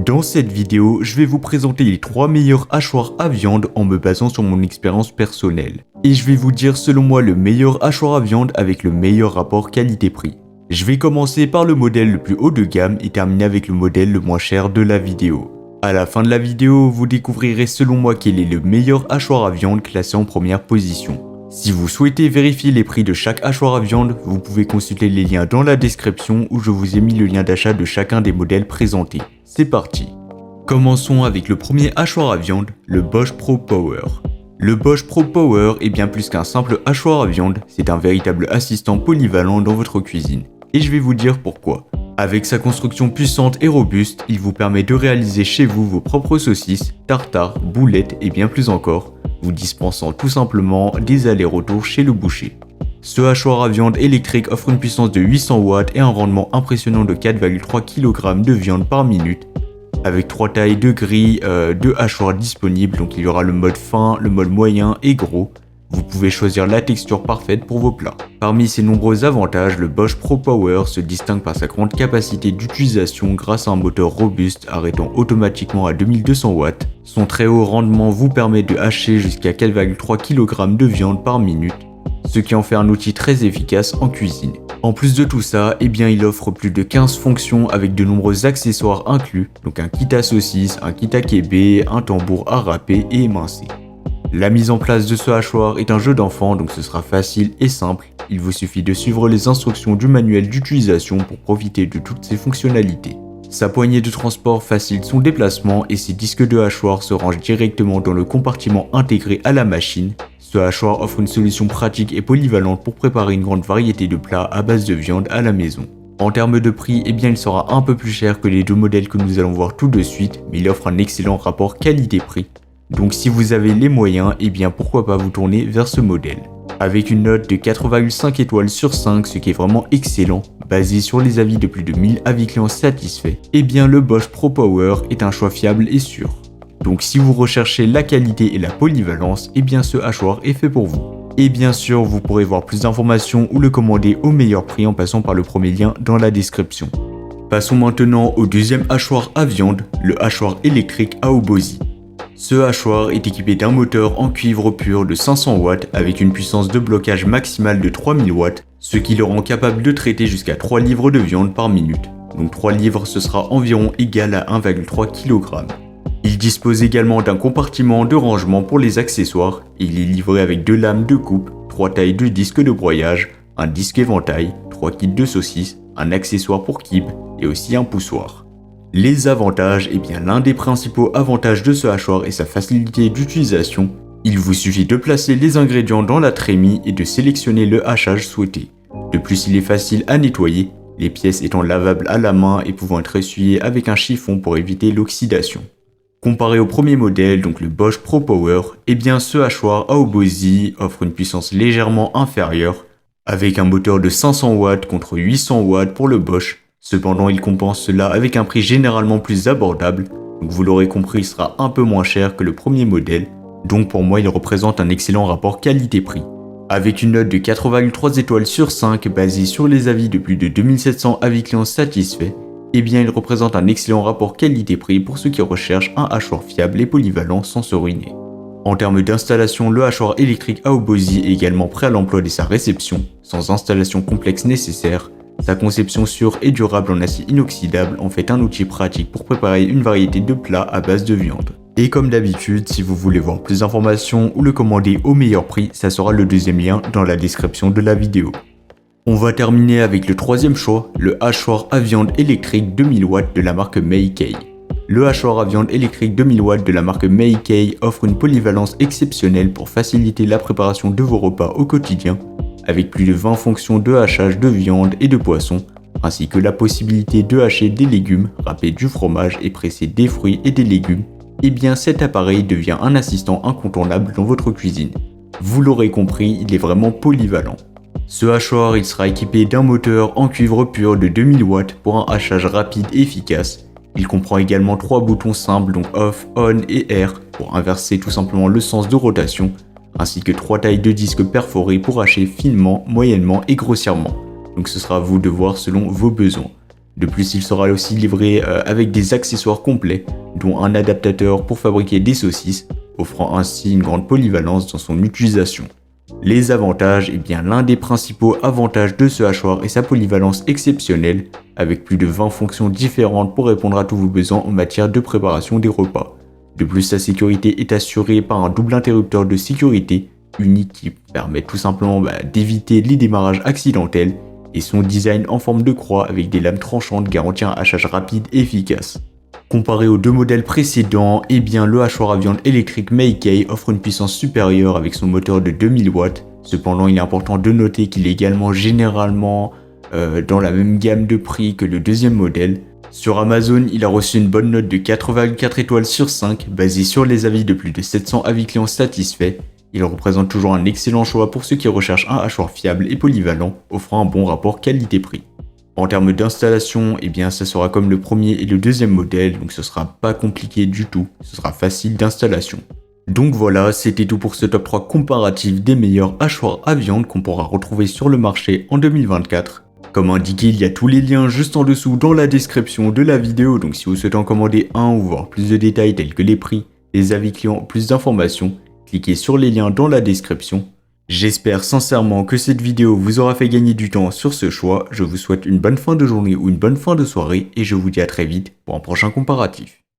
Dans cette vidéo, je vais vous présenter les 3 meilleurs hachoirs à viande en me basant sur mon expérience personnelle. Et je vais vous dire selon moi le meilleur hachoir à viande avec le meilleur rapport qualité-prix. Je vais commencer par le modèle le plus haut de gamme et terminer avec le modèle le moins cher de la vidéo. À la fin de la vidéo, vous découvrirez selon moi quel est le meilleur hachoir à viande classé en première position. Si vous souhaitez vérifier les prix de chaque hachoir à viande, vous pouvez consulter les liens dans la description où je vous ai mis le lien d'achat de chacun des modèles présentés. C'est parti. Commençons avec le premier hachoir à viande, le Bosch Pro Power. Le Bosch Pro Power est bien plus qu'un simple hachoir à viande, c'est un véritable assistant polyvalent dans votre cuisine. Et je vais vous dire pourquoi. Avec sa construction puissante et robuste, il vous permet de réaliser chez vous vos propres saucisses, tartares, boulettes et bien plus encore, vous dispensant tout simplement des allers-retours chez le boucher. Ce hachoir à viande électrique offre une puissance de 800 watts et un rendement impressionnant de 4,3 kg de viande par minute, avec 3 tailles de grille de hachoirs disponibles, donc il y aura le mode fin, le mode moyen et gros. Vous pouvez choisir la texture parfaite pour vos plats. Parmi ses nombreux avantages, le Bosch Pro Power se distingue par sa grande capacité d'utilisation grâce à un moteur robuste arrêtant automatiquement à 2200 watts. Son très haut rendement vous permet de hacher jusqu'à 4,3 kg de viande par minute, ce qui en fait un outil très efficace en cuisine. En plus de tout ça, il offre plus de 15 fonctions avec de nombreux accessoires inclus, donc un kit à saucisse, un kit à kébé, un tambour à râper et émincer. La mise en place de ce hachoir est un jeu d'enfant, donc ce sera facile et simple. Il vous suffit de suivre les instructions du manuel d'utilisation pour profiter de toutes ses fonctionnalités. Sa poignée de transport facilite son déplacement et ses disques de hachoir se rangent directement dans le compartiment intégré à la machine. Ce hachoir offre une solution pratique et polyvalente pour préparer une grande variété de plats à base de viande à la maison. En termes de prix, il sera un peu plus cher que les deux modèles que nous allons voir tout de suite, mais il offre un excellent rapport qualité-prix. Donc si vous avez les moyens, pourquoi pas vous tourner vers ce modèle. Avec une note de 4,5 étoiles sur 5, ce qui est vraiment excellent, basé sur les avis de plus de 1000 avis clients satisfaits, le Bosch Pro Power est un choix fiable et sûr. Donc si vous recherchez la qualité et la polyvalence, ce hachoir est fait pour vous. Et bien sûr, vous pourrez voir plus d'informations ou le commander au meilleur prix en passant par le premier lien dans la description. Passons maintenant au deuxième hachoir à viande, le hachoir électrique Aobozy. Ce hachoir est équipé d'un moteur en cuivre pur de 500 watts avec une puissance de blocage maximale de 3000 watts, ce qui le rend capable de traiter jusqu'à 3 livres de viande par minute. Donc 3 livres ce sera environ égal à 1,3 kg. Il dispose également d'un compartiment de rangement pour les accessoires et il est livré avec 2 lames de coupe, 3 tailles de disques de broyage, un disque éventail, 3 kits de saucisses, un accessoire pour kib et aussi un poussoir. Les avantages, l'un des principaux avantages de ce hachoir est sa facilité d'utilisation. Il vous suffit de placer les ingrédients dans la trémie et de sélectionner le hachage souhaité. De plus, il est facile à nettoyer, les pièces étant lavables à la main et pouvant être essuyées avec un chiffon pour éviter l'oxydation. Comparé au premier modèle, donc le Bosch Pro Power, ce hachoir Aobozy offre une puissance légèrement inférieure, avec un moteur de 500 watts contre 800 watts pour le Bosch. Cependant, il compense cela avec un prix généralement plus abordable, donc vous l'aurez compris, il sera un peu moins cher que le premier modèle, donc pour moi il représente un excellent rapport qualité-prix. Avec une note de 4,3 étoiles sur 5 basée sur les avis de plus de 2700 avis clients satisfaits, il représente un excellent rapport qualité-prix pour ceux qui recherchent un hachoir fiable et polyvalent sans se ruiner. En termes d'installation, le hachoir électrique Aobozy est également prêt à l'emploi dès sa réception, sans installation complexe nécessaire. Sa conception sûre et durable en acier inoxydable en fait un outil pratique pour préparer une variété de plats à base de viande. Et comme d'habitude, si vous voulez voir plus d'informations ou le commander au meilleur prix, ça sera le deuxième lien dans la description de la vidéo. On va terminer avec le troisième choix, le hachoir à viande électrique 2000 watts de la marque Meikei. Le hachoir à viande électrique 2000 watts de la marque Meikei offre une polyvalence exceptionnelle pour faciliter la préparation de vos repas au quotidien, avec plus de 20 fonctions de hachage de viande et de poisson, ainsi que la possibilité de hacher des légumes, râper du fromage et presser des fruits et des légumes, cet appareil devient un assistant incontournable dans votre cuisine. Vous l'aurez compris, il est vraiment polyvalent. Ce hachoir, il sera équipé d'un moteur en cuivre pur de 2000 watts pour un hachage rapide et efficace. Il comprend également 3 boutons simples, donc off, on et R, pour inverser tout simplement le sens de rotation, ainsi que 3 tailles de disques perforés pour hacher finement, moyennement et grossièrement. Donc ce sera à vous de voir selon vos besoins. De plus, il sera aussi livré avec des accessoires complets, dont un adaptateur pour fabriquer des saucisses, offrant ainsi une grande polyvalence dans son utilisation. Les avantages, eh bien l'un des principaux avantages de ce hachoir est sa polyvalence exceptionnelle, avec plus de 20 fonctions différentes pour répondre à tous vos besoins en matière de préparation des repas. De plus, sa sécurité est assurée par un double interrupteur de sécurité unique qui permet tout simplement d'éviter les démarrages accidentels, et son design en forme de croix avec des lames tranchantes garantit un hachage rapide et efficace. Comparé aux deux modèles précédents, eh bien le hachoir à viande électrique Meikei offre une puissance supérieure avec son moteur de 2000 watts. Cependant, il est important de noter qu'il est également généralement dans la même gamme de prix que le deuxième modèle. Sur Amazon, il a reçu une bonne note de 4,4 étoiles sur 5, basée sur les avis de plus de 700 avis clients satisfaits. Il représente toujours un excellent choix pour ceux qui recherchent un hachoir fiable et polyvalent, offrant un bon rapport qualité-prix. En termes d'installation, eh bien ça sera comme le premier et le deuxième modèle, donc ce sera pas compliqué du tout, ce sera facile d'installation. Donc voilà, c'était tout pour ce top 3 comparatif des meilleurs hachoirs à viande qu'on pourra retrouver sur le marché en 2024. Comme indiqué, il y a tous les liens juste en dessous dans la description de la vidéo, donc si vous souhaitez en commander un ou voir plus de détails tels que les prix, les avis clients, plus d'informations, cliquez sur les liens dans la description. J'espère sincèrement que cette vidéo vous aura fait gagner du temps sur ce choix. Je vous souhaite une bonne fin de journée ou une bonne fin de soirée et je vous dis à très vite pour un prochain comparatif.